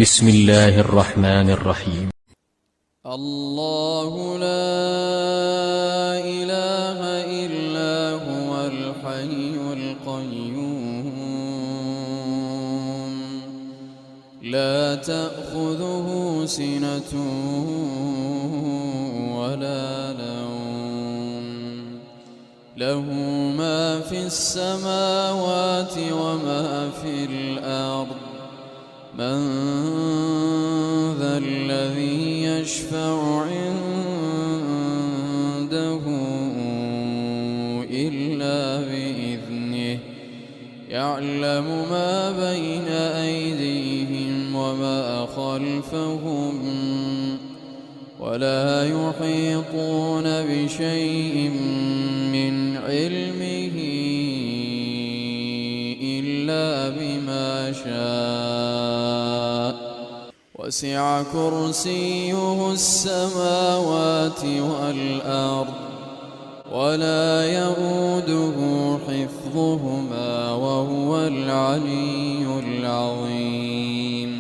بسم الله الرحمن الرحيم. الله لا إله إلا هو الحي القيوم لا تأخذه سنة ولا نوم له ما في السماوات وما في الأرض من ذا الذي يشفع عنده إلا بإذنه يعلم ما بين أيديهم وما خلفهم ولا يحيطون بشيء من علمه إلا بما شاء وسع كرسيه السماوات والأرض ولا يئوده حفظهما وهو العلي العظيم